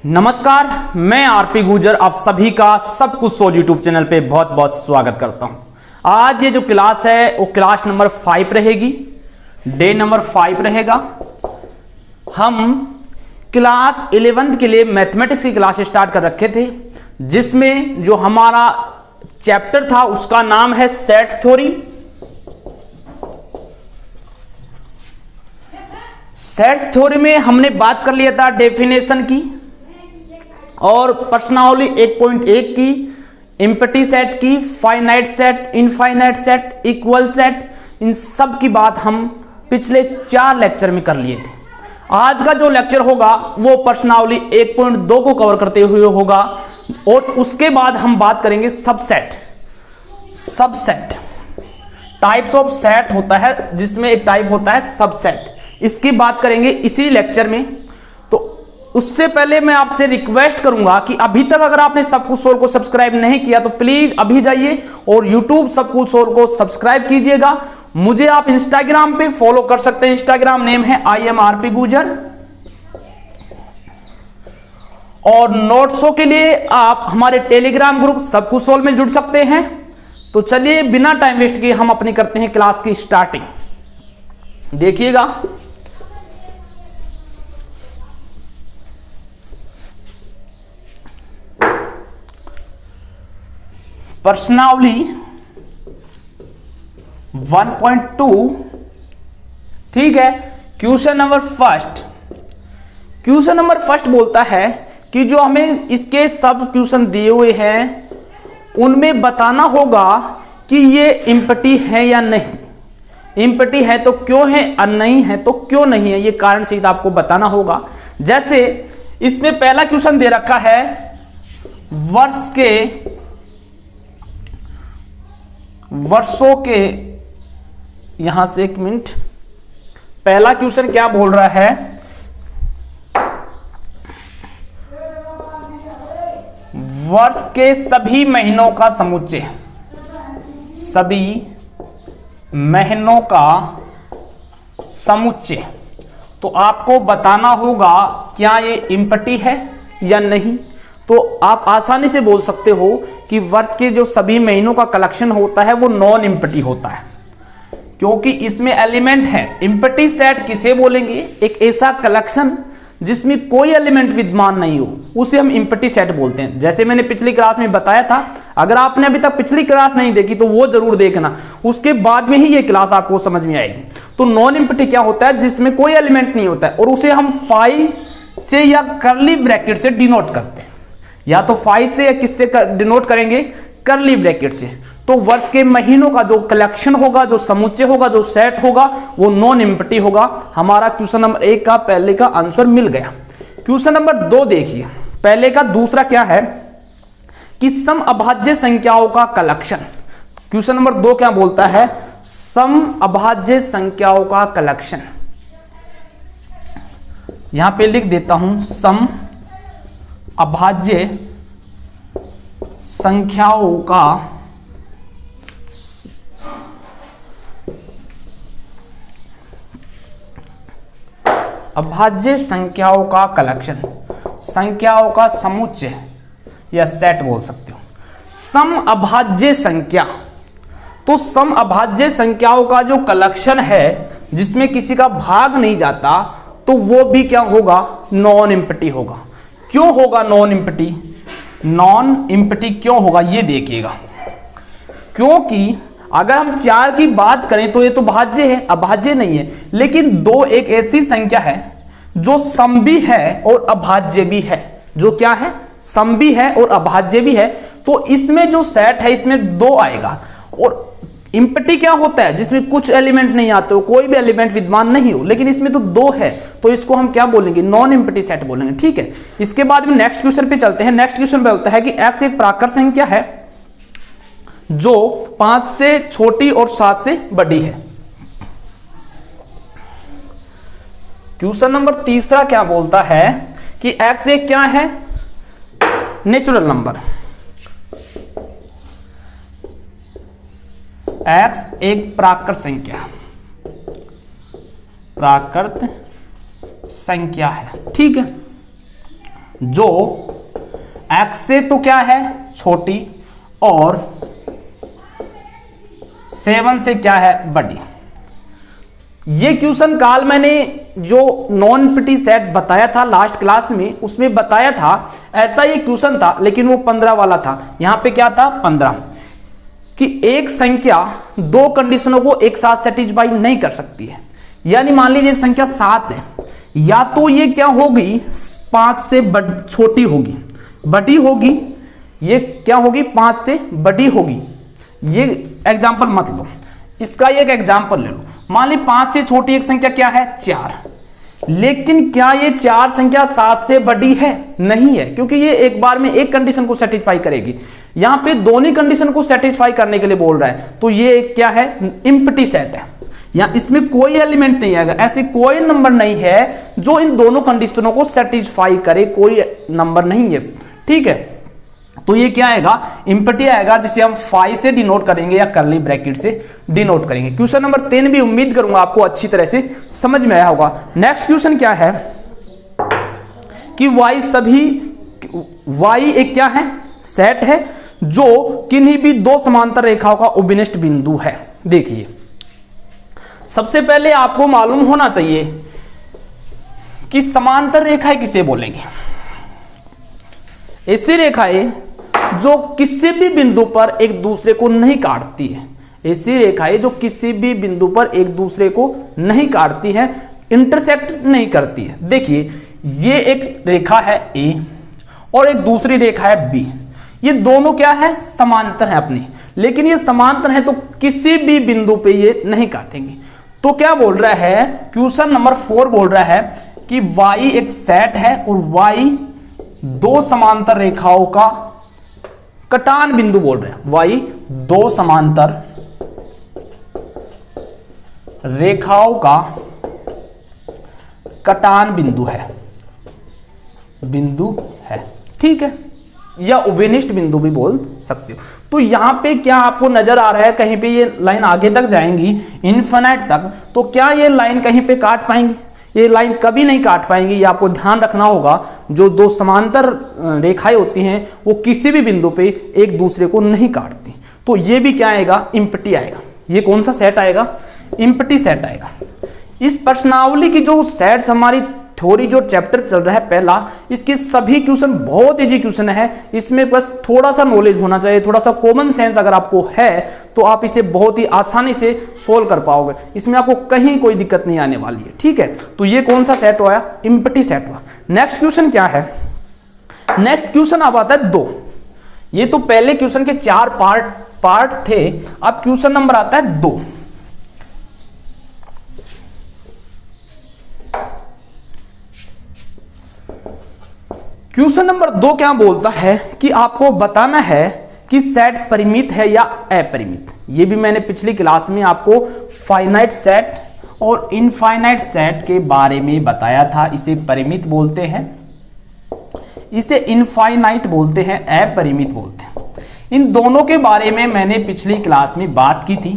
नमस्कार, मैं आरपी गुर्जर आप सभी का सब कुछ सोल यूट्यूब चैनल पे बहुत बहुत स्वागत करता हूं। आज ये जो क्लास है वो क्लास नंबर 5 रहेगी, डे नंबर 5 रहेगा। हम क्लास 11 के लिए मैथमेटिक्स की क्लास स्टार्ट कर रखे थे, जिसमें जो हमारा चैप्टर था उसका नाम है सेट्स थ्योरी। सेट्स थ्योरी में हमने बात कर लिया था डेफिनेशन की और प्रश्नावली 1.1 की, एम्प्टी सेट की, finite set, infinite set, equal set, इन सब की बात हम पिछले 4 लेक्चर में कर लिए थे। आज का जो लेक्चर होगा वो प्रश्नावली 1.2 को कवर करते हुए होगा और उसके बाद हम बात करेंगे subset. Subset types of set होता है, जिसमें एक टाइप होता है सबसेट, इसकी बात करेंगे इसी लेक्चर में। तो उससे पहले मैं आपसे रिक्वेस्ट करूंगा कि अभी तक अगर आपने सब कुछ सोल को सब्सक्राइब नहीं किया तो प्लीज अभी जाइए और YouTube सब कुछ सोल को सब्सक्राइब कीजिएगा। मुझे आप इंस्टाग्राम पे फॉलो कर सकते हैं, इंस्टाग्राम नेम है IMRP गुर्जर। और नोट्सों के लिए आप हमारे टेलीग्राम ग्रुप सब कुछ सोल में जुड़ सकते हैं। तो चलिए बिना टाइम वेस्ट किए हम अपनी करते हैं क्लास की स्टार्टिंग। देखिएगा, प्रश्नावली 1.2, ठीक है। Question number first, question number first बोलता है कि जो हमें इसके सब क्वेश्चन दिए हुए हैं उनमें बताना होगा कि ये एम्प्टी है या नहीं। एम्प्टी है तो क्यों है और नहीं है तो क्यों नहीं है, ये कारण सहित आपको बताना होगा। जैसे इसमें पहला क्वेश्चन दे रखा है वर्षों के, यहां से एक मिनट, पहला क्वेश्चन क्या बोल रहा है, वर्ष के सभी महीनों का समुच्चय, सभी महीनों का समुच्चय। तो आपको बताना होगा क्या ये एम्प्टी है या नहीं। तो आप आसानी से बोल सकते हो कि वर्ष के जो सभी महीनों का कलेक्शन होता है वो नॉन एम्प्टी होता है, क्योंकि इसमें एलिमेंट है। एम्प्टी सेट किसे बोलेंगे? एक ऐसा कलेक्शन जिसमें कोई एलिमेंट विद्यमान नहीं हो, उसे हम एम्प्टी सेट बोलते हैं। जैसे मैंने पिछली क्लास में बताया था, अगर आपने अभी तक पिछली क्लास नहीं देखी तो वो जरूर देखना, उसके बाद में ही ये क्लास आपको समझ में आएगी। तो नॉन एम्प्टी क्या होता है? जिसमें कोई एलिमेंट नहीं होता है और उसे हम फाई से या कर्ली ब्रैकेट से डिनोट करते हैं, या तो फाई से या किससे डिनोट करेंगे? कर्ली ब्रैकेट से। तो वर्ष के महीनों का जो कलेक्शन होगा, जो समुच्चय होगा, जो सेट होगा वो नॉन एम्प्टी होगा। हमारा क्वेश्चन नंबर 1 का पहले का आंसर मिल गया। क्वेश्चन नंबर 2 देखिए, पहले का दूसरा क्या है कि सम अभाज्य संख्याओं का कलेक्शन। क्वेश्चन नंबर 2 क्या बोलता है? सम अभाज्य संख्याओं का कलेक्शन। यहां पे लिख देता हूं, सम अभाज्य संख्याओं का अभाज्य संख्याओं का कलेक्शन, संख्याओं का समुच्चय या सेट बोल सकते हो। सम अभाज्य संख्या, तो सम अभाज्य संख्याओं का जो कलेक्शन है जिसमें किसी का भाग नहीं जाता, तो वो भी क्या होगा? नॉन एम्प्टी होगा। क्यों होगा नॉन एम्प्टी? नॉन एम्प्टी क्यों होगा ये देखिएगा, क्योंकि अगर हम 4 की बात करें तो ये तो भाज्य है, अभाज्य नहीं है। लेकिन 2 एक ऐसी संख्या है जो सम भी है और अभाज्य भी है। जो क्या है? सम भी है और अभाज्य भी है। तो इसमें जो सेट है इसमें 2 आएगा। और एम्प्टी क्या होता है? जिसमें कुछ एलिमेंट नहीं आते हो, कोई भी एलिमेंट विद्यमान नहीं हो, लेकिन इसमें तो 2 है, तो इसको हम क्या बोलेंगे? नॉन एम्प्टी सेट बोलेंगे। ठीक है, इसके बाद में नेक्स्ट क्वेश्चन पे चलते हैं। नेक्स्ट क्वेश्चन पे बोलता है कि x एक प्राकृत संख्या है जो 5 से छोटी और 7 से बड़ी है। क्वेश्चन नंबर 3 क्या बोलता है कि x एक क्या है? Natural number. x एक प्राकृत संख्या, प्राकृत संख्या है। ठीक है, जो x से तो क्या है छोटी और 7 से क्या है बड़ी। ये क्वेश्चन काल मैंने जो नॉन एम्प्टी सेट बताया था लास्ट क्लास में, उसमें बताया था ऐसा ये क्वेश्चन था, लेकिन वो 15 वाला था। यहां पे क्या था 15 कि एक संख्या दो कंडीशनों को एक साथ सेटिस्फाई नहीं कर सकती है। यानी मान लीजिए एक संख्या 7 है, या तो ये क्या होगी 5 से छोटी होगी, बड़ी होगी, ये क्या होगी 5 से बड़ी होगी। ये एग्जाम्पल मत लो, इसका एक एग्जाम्पल ले लो। मान ली 5 से छोटी एक संख्या क्या है 4, लेकिन क्या ये 4 संख्या 7 से बड़ी है? नहीं है, क्योंकि ये एक बार में एक कंडीशन को सेटिस्फाई करेगी। यहां पे दोनों कंडीशन को सेटिस्फाई करने के लिए बोल रहा है, तो ये क्या है एम्प्टी सेट है, या इसमें कोई एलिमेंट नहीं आएगा, ऐसे कोई नंबर नहीं है जो इन दोनों कंडीशनों को सेटिस्फाई करे, कोई नंबर नहीं है। ठीक है, तो ये क्या आएगा एम्प्टी आएगा, जिसे हम 5 से डिनोट करेंगे या कर्ली ब्रैकेट से डिनोट करेंगे। क्वेश्चन नंबर 3 भी उम्मीद करूंगा आपको अच्छी तरह से समझ में आया होगा। नेक्स्ट क्वेश्चन क्या है कि y एक क्या है सेट है जो किन्हीं भी दो समांतर रेखाओं का उभयनिष्ठ बिंदु है। देखिए सबसे पहले आपको मालूम होना चाहिए कि समांतर रेखाएं किसे बोलेंगे। ऐसी रेखाएं जो किसी भी बिंदु पर एक दूसरे को नहीं काटती है, ऐसी रेखाएं जो किसी भी बिंदु पर एक दूसरे को नहीं काटती है, इंटरसेक्ट नहीं करती है। देखिए ये एक रेखा है ए और एक दूसरी रेखा है बी, ये दोनों क्या है समांतर है अपनी, लेकिन ये समांतर है तो किसी भी बिंदु पे ये नहीं काटेंगे। तो क्या बोल रहा है क्वेश्चन नंबर 4 बोल रहा है कि y एक सेट है और y दो समांतर रेखाओं का कटान बिंदु बोल रहे हैं। y दो समांतर रेखाओं का कटान बिंदु है, ठीक है, या उभयनिष्ठ बिंदु भी बोल सकते हो। तो यहां पे क्या आपको नजर आ रहा है कहीं पे ये लाइन आगे तक जाएंगी इनफिनिट तक, तो क्या ये लाइन कहीं पे काट पाएंगी? ये लाइन कभी नहीं काट पाएंगी। ये आपको ध्यान रखना होगा, जो दो समांतर रेखाएं होती हैं वो किसी भी बिंदु पे एक दूसरे को नहीं काटती। तो ये भी क्या आएगा एम्प्टी आएगा। ये कौन सा सेट आएगा एम्प्टी सेट आएगा। इस प्रश्नावली की जो सेट्स हमारी थ्योरी जो चैप्टर चल रहा है पहला, इसके सभी क्वेश्चन बहुत इजी क्वेश्चन है। इसमें बस थोड़ा सा नॉलेज होना चाहिए, थोड़ा सा कॉमन सेंस अगर आपको है तो आप इसे बहुत ही आसानी से सोल्व कर पाओगे। इसमें आपको कहीं कोई दिक्कत नहीं आने वाली है, ठीक है। तो ये कौन सा सेट हुआ एम्प्टी सेट हुआ। नेक्स्ट क्वेश्चन क्या है, नेक्स्ट क्वेश्चन अब आता है 2। ये तो पहले क्वेश्चन के 4 पार्ट थे, अब क्वेश्चन नंबर आता है 2। क्वेश्चन नंबर 2 क्या बोलता है कि आपको बताना है कि सेट परिमित है या अपरिमित। ये भी मैंने पिछली क्लास में आपको फाइनाइट सेट और इनफाइनाइट सेट के बारे में बताया था। इसे परिमित बोलते हैं, इसे इनफाइनाइट बोलते हैं, अपरिमित बोलते हैं। इन दोनों के बारे में मैंने पिछली क्लास में बात की थी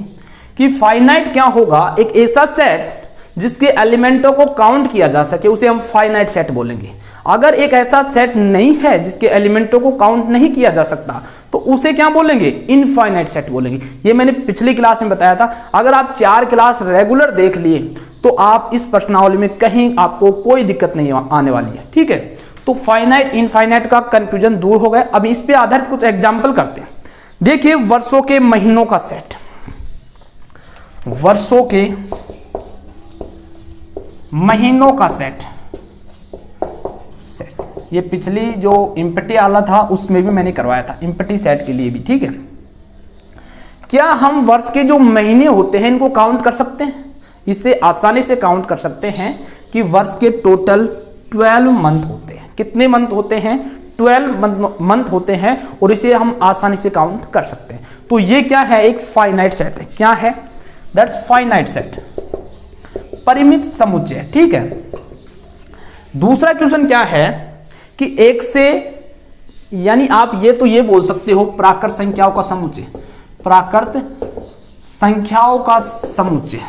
कि फाइनाइट क्या होगा, एक ऐसा सेट जिसके एलिमेंटों को काउंट किया जा सके उसे हम फाइनाइट सेट बोलेंगे। अगर एक ऐसा सेट नहीं है जिसके एलिमेंटों को काउंट नहीं किया जा सकता तो उसे क्या बोलेंगे इनफाइनाइट सेट बोलेंगे। ये मैंने पिछली क्लास में बताया था। अगर आप 4 क्लास रेगुलर देख लिए तो आप इस प्रश्नावली में कहीं आपको कोई दिक्कत नहीं आने वाली है, ठीक है। तो फाइनाइट इनफाइनाइट का कंफ्यूजन दूर हो गया। अब इस पे आधारित कुछ एग्जाम्पल करते हैं। देखिए वर्षों के महीनों का सेट, वर्षों के महीनों का सेट, ये पिछली जो एम्प्टी वाला था उसमें भी मैंने करवाया था एम्प्टी सेट के लिए भी, ठीक है। क्या हम वर्ष के जो महीने होते हैं इनको काउंट कर सकते हैं? इससे आसानी से काउंट कर सकते हैं कि वर्ष के टोटल 12 मंथ होते हैं। कितने मंथ होते हैं? 12 मंथ होते हैं, और इसे हम आसानी से काउंट कर सकते हैं। तो ये क्या है एक फाइनाइट सेट है। क्या है? दैट्स फाइनाइट सेट, परिमित समुच्चय, ठीक है। दूसरा क्वेश्चन क्या है कि एक से, यानी आप ये बोल सकते हो प्राकृत संख्याओं का समुच्चय, प्राकृत संख्याओं का समुच्चय।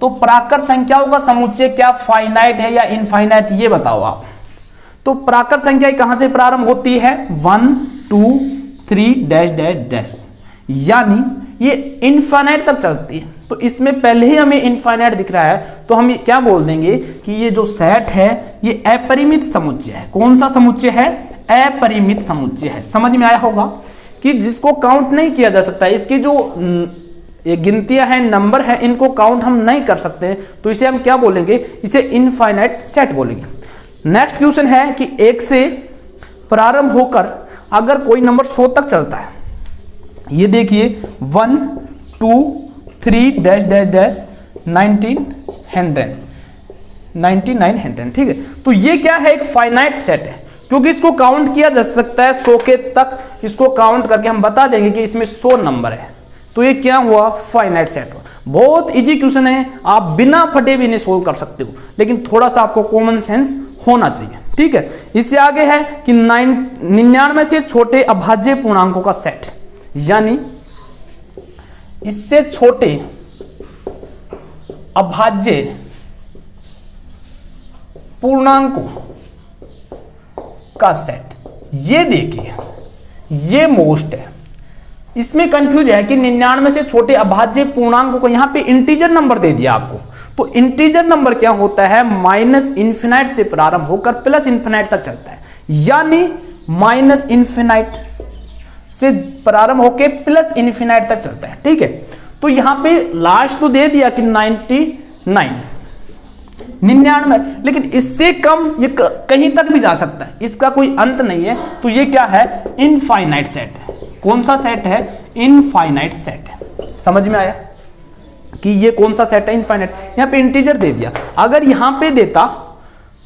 तो प्राकृत संख्याओं का समुच्चय क्या फाइनाइट है या इनफाइनाइट, ये बताओ आप। तो प्राकृत संख्या कहां से प्रारंभ होती है? 1 2 3 डैश डैश डैश, यानी ये इनफाइनाइट तक चलती है। तो इसमें पहले ही हमें इनफाइनाइट दिख रहा है, तो हम ये क्या बोल देंगे कि ये जो सेट है ये अपरिमित समुच्चय है। कौन सा समुच्चय है? अपरिमित समुच्चय है। समझ में आया होगा कि जिसको काउंट नहीं किया जा सकता, इसकी जो ये गिनतियां हैं, नंबर है, इनको काउंट हम नहीं कर सकते, तो इसे हम क्या बोलेंगे? इसे इनफाइनाइट सेट बोलेंगे। नेक्स्ट क्वेश्चन है कि 1 से प्रारंभ होकर अगर कोई नंबर 100 तक चलता है, ये देखिए 1 2 3 डैश डैश डैश 1900, ठीक है। तो ये क्या है? एक फाइनाइट सेट है, क्योंकि इसको काउंट किया जा सकता है 100 के तक। इसको काउंट करके हम बता देंगे कि इसमें 100 नंबर है, तो ये क्या हुआ? फाइनाइट सेट हुआ। बहुत इजी क्वेश्चन है, आप बिना फटे भी इन्हें सोल्व कर सकते हो, लेकिन थोड़ा सा आपको कॉमन सेंस होना चाहिए, ठीक है। इससे आगे है कि 99 से छोटे अभाज्य पूर्णांकों का सेट, यानी इससे छोटे अभाज्य पूर्णांकों का सेट। ये देखिए, ये मोस्ट है, इसमें कंफ्यूज है कि 99 से छोटे अभाज्य पूर्णांकों को यहां पे इंटीजर नंबर दे दिया आपको। तो इंटीजर नंबर क्या होता है? माइनस इन्फिनाइट से प्रारंभ होकर प्लस इन्फिनाइट तक चलता है, यानी माइनस इन्फिनाइट से प्रारंभ होकर प्लस इन्फिनाइट तक चलता है, ठीक है। तो यहां पे लास्ट तो दे दिया कि 99, लेकिन इससे कम ये कहीं तक भी जा सकता है, इसका कोई अंत नहीं है। तो ये क्या है? इनफाइनाइट सेट है। कौन सा सेट है? इनफाइनाइट सेट है। समझ में आया कि ये कौन सा सेट है? इनफाइनाइट। यहां पे इंटीजर दे दिया, अगर यहां पे देता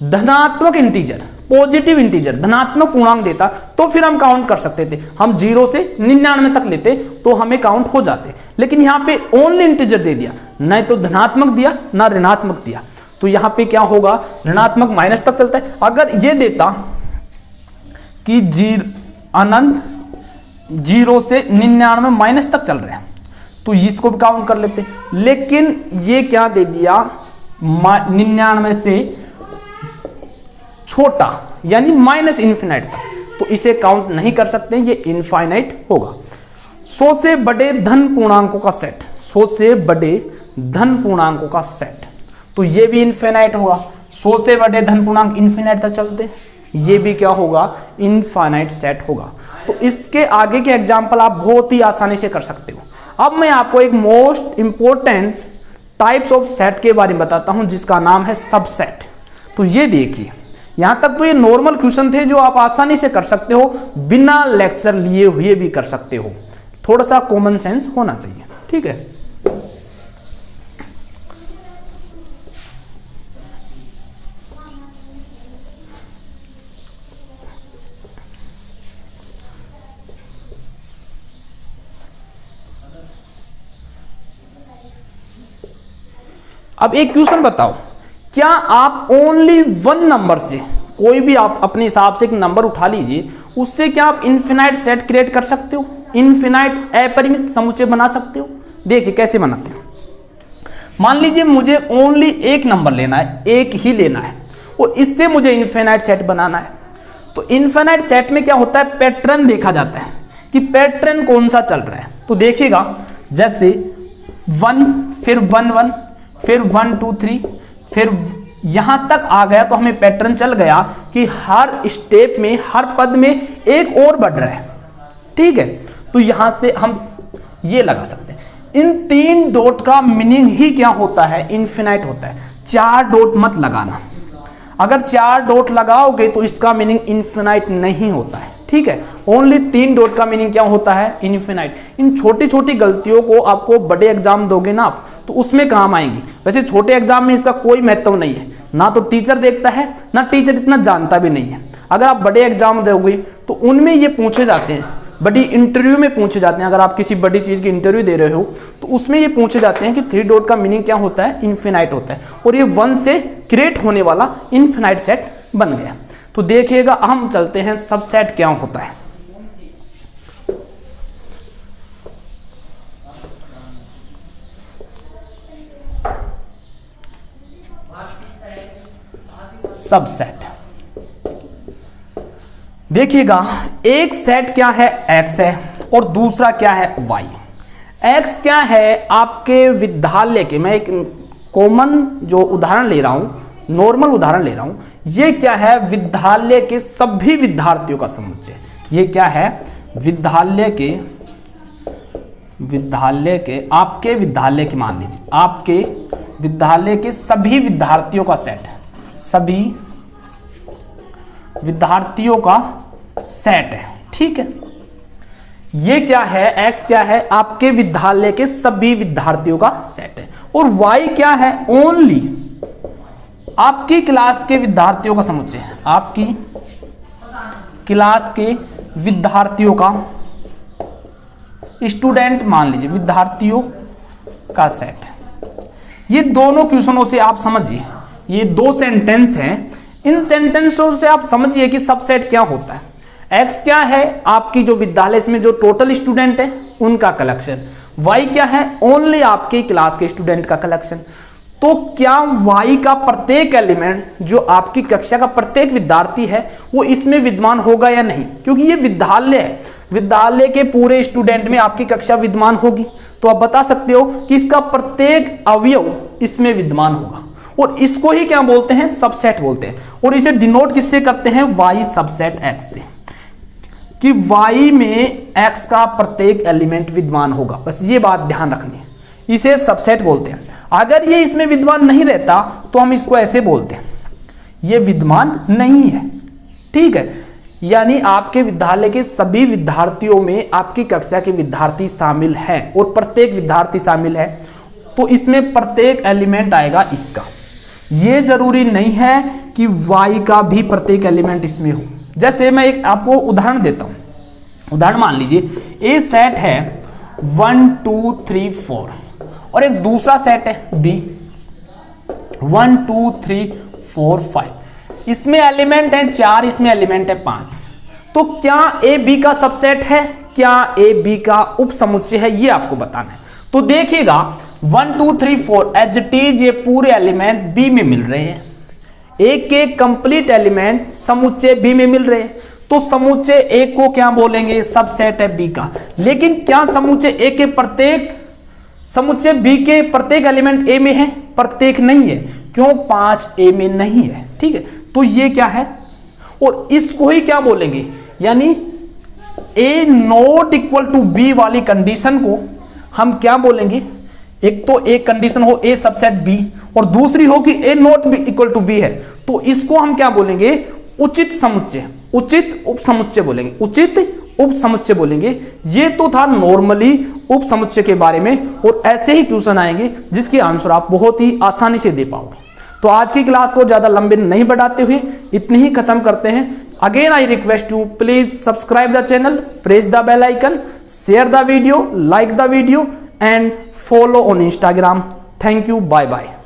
धनात्मक इंटीजर, पॉजिटिव इंटीजर, धनात्मक पूर्णांक देता, तो फिर हम काउंट कर सकते थे। हम 0 से 99 तक लेते तो हमें काउंट हो जाते, लेकिन यहां पे ओनली इंटीजर दे दिया, न तो धनात्मक दिया ना ऋणात्मक दिया। तो यहां पे क्या होगा? ऋणात्मक माइनस तक चलता है। अगर ये देता कि अनंत 0 से 99 माइनस तक चल रहे हैं, तो इसको भी काउंट कर लेते, लेकिन ये क्या दे दिया? 99 से छोटा, यानी माइनस इन्फिनाइट तक, तो इसे काउंट नहीं कर सकते, ये इनफाइनाइट होगा। 100 से बड़े धन पूर्णांकों का सेट, 100 से बड़े धन पूर्णांकों का सेट, तो ये भी इनफाइनाइट होगा। 100 से बड़े धन पूर्णांक इन्फिनाइट तक चलते, ये भी क्या होगा? इनफाइनाइट सेट होगा। तो इसके आगे के एग्जाम्पल आप बहुत ही आसानी से कर सकते हो। अब मैं आपको एक most important types of set के बारे में बताता हूं, जिसका नाम है सबसेट। तो ये देखिए, यहां तक तो ये नॉर्मल क्वेश्चन थे जो आप आसानी से कर सकते हो, बिना लेक्चर लिए हुए भी कर सकते हो। थोड़ा सा कॉमन सेंस होना चाहिए, ठीक है। अब एक क्वेश्चन बताओ, क्या आप ओनली 1 नंबर से, कोई भी आप अपने हिसाब से एक नंबर उठा लीजिए, उससे क्या आप इनफिनाइट सेट क्रिएट कर सकते हो? इनफिनाइट अपरिमित समुच्चय बना सकते हो? देखिए कैसे बनाते हो। मान लीजिए मुझे ओनली एक नंबर लेना है, एक ही लेना है, और इससे मुझे इनफिनाइट सेट बनाना है। तो इनफिनाइट सेट में क्या होता है? पैटर्न देखा जाता है कि पैटर्न कौन सा चल रहा है। तो देखिएगा, जैसे 1 फिर 1 1 फिर 1 2 3 फिर यहां तक आ गया, तो हमें पैटर्न चल गया कि हर स्टेप में, हर पद में एक और बढ़ रहा है, ठीक है। तो यहां से हम ये लगा सकते हैं। इन 3 डॉट का मीनिंग ही क्या होता है? इनफिनाइट होता है। 4 डॉट मत लगाना, अगर 4 डॉट लगाओगे तो इसका मीनिंग इनफिनाइट नहीं होता है, ठीक है। ओनली 3 डॉट का मीनिंग क्या होता है? इनफिनाइट। इन छोटी छोटी गलतियों को आपको बड़े एग्जाम दोगे ना आप, तो उसमें काम आएंगी। वैसे छोटे एग्जाम में इसका कोई महत्व नहीं है, ना तो टीचर देखता है, ना टीचर इतना जानता भी नहीं है। अगर आप बड़े एग्जाम दोगे तो उनमें ये पूछे जाते हैं, बड़ी इंटरव्यू में पूछे जाते हैं। अगर आप किसी बड़ी चीज की इंटरव्यू दे रहे हो तो उसमें ये पूछे जाते हैं कि 3 डॉट का मीनिंग क्या होता है? इनफिनाइट होता है। और ये 1 से क्रिएट होने वाला इनफिनाइट सेट बन गया। तो देखिएगा, हम चलते हैं सबसेट क्या होता है। सबसेट देखिएगा, एक सेट क्या है x है और दूसरा क्या है y। x क्या है आपके विद्यालय के, मैं एक कॉमन जो उदाहरण ले रहा हूं, नॉर्मल उदाहरण ले रहा हूं, ये क्या है विद्यालय के सभी विद्यार्थियों का समुच्चय। ये क्या है विद्यालय के आपके विद्यालय के, मान लीजिए आपके विद्यालय के सभी विद्यार्थियों का सेट, सभी विद्यार्थियों का सेट है, ठीक है। ये क्या है x क्या है आपके विद्यालय के सभी विद्यार्थियों का सेट है, और y क्या है ओनली आपकी क्लास के विद्यार्थियों का समुच्चय है, आपकी क्लास के विद्यार्थियों का, स्टूडेंट मान लीजिए विद्यार्थियों का सेट है। ये दोनों क्वेश्चनों से आप समझिए, ये दो सेंटेंस हैं, इन सेंटेंसों से आप समझिए कि सबसेट क्या होता है। x क्या है आपकी जो विद्यालय इसमें जो टोटल स्टूडेंट है उनका कलेक्शन, y क्या है ओनली आपके क्लास के स्टूडेंट का कलेक्शन। तो क्या y का प्रत्येक एलिमेंट जो आपकी कक्षा का प्रत्येक विद्यार्थी है वो इसमें विद्यमान होगा या नहीं, क्योंकि ये विद्यालय है, विद्यालय के पूरे स्टूडेंट में आपकी कक्षा विद्यमान होगी, तो आप बता सकते हो कि इसका प्रत्येक अवयव इसमें विद्यमान होगा, और इसको ही क्या बोलते हैं सबसेट बोलते हैं। और इसे डिनोट किससे करते हैं y सबसेट x से, कि y में x का प्रत्येक एलिमेंट विद्यमान होगा, बस ये बात ध्यान रखनी है, इसे सबसेट बोलते हैं। अगर ये इसमें विद्यमान नहीं रहता तो हम इसको ऐसे बोलते हैं ये विद्यमान नहीं है, ठीक है। यानी आपके विद्यालय के सभी विद्यार्थियों में आपकी कक्षा के विद्यार्थी शामिल हैं और प्रत्येक विद्यार्थी शामिल है, तो इसमें प्रत्येक एलिमेंट आएगा इसका। ये जरूरी नहीं है कि y का भी प्रत्येक एलिमेंट इसमें हो। जैसे मैं एक आपको उदाहरण देता हूं, उदाहरण मान लीजिए ए सेट है 1 2 3 4 और एक दूसरा सेट है B 1 2 3 4 5, इसमें एलिमेंट है 4, इसमें एलिमेंट है 5। तो क्या ए बी का सबसेट है, क्या ए बी का उप समुच्चय है, ये आपको बताना है। तो देखिएगा 1 2 3 4 एज इट इज ये पूरे एलिमेंट बी में मिल रहे हैं, एक एक कंप्लीट एलिमेंट समुच्चय बी में मिल रहे हैं, तो समुच्चय ए को क्या बोलेंगे सबसेट है बी का। लेकिन क्या समुच्चय ए के प्रत्येक समुच्चय बी के प्रत्येक एलिमेंट ए में है, प्रत्येक नहीं है, क्यों 5 ए में नहीं है, ठीक है। तो ये क्या है, और इसको ही क्या बोलेंगे, यानी ए नॉट इक्वल टू बी वाली कंडीशन को हम क्या बोलेंगे, एक तो एक कंडीशन हो ए सबसेट बी और दूसरी हो कि A not B equal to B है, तो इसको हम क्या बोलेंगे उचित समुच्चय, उचित उप समुच्चय बोलेंगे, उचित उप समुच्चय बोलेंगे। ये तो था नॉर्मली उप समुच्चय के बारे में, और ऐसे ही क्वेश्चन आएंगे जिसके आंसर आप बहुत ही आसानी से दे पाओगे। तो आज की क्लास को ज्यादा लंबे नहीं बढ़ाते हुए इतनी ही खत्म करते हैं। Again I request you please subscribe the channel, press the bell icon, share the video, like the video and follow on Instagram. Thank you, bye bye.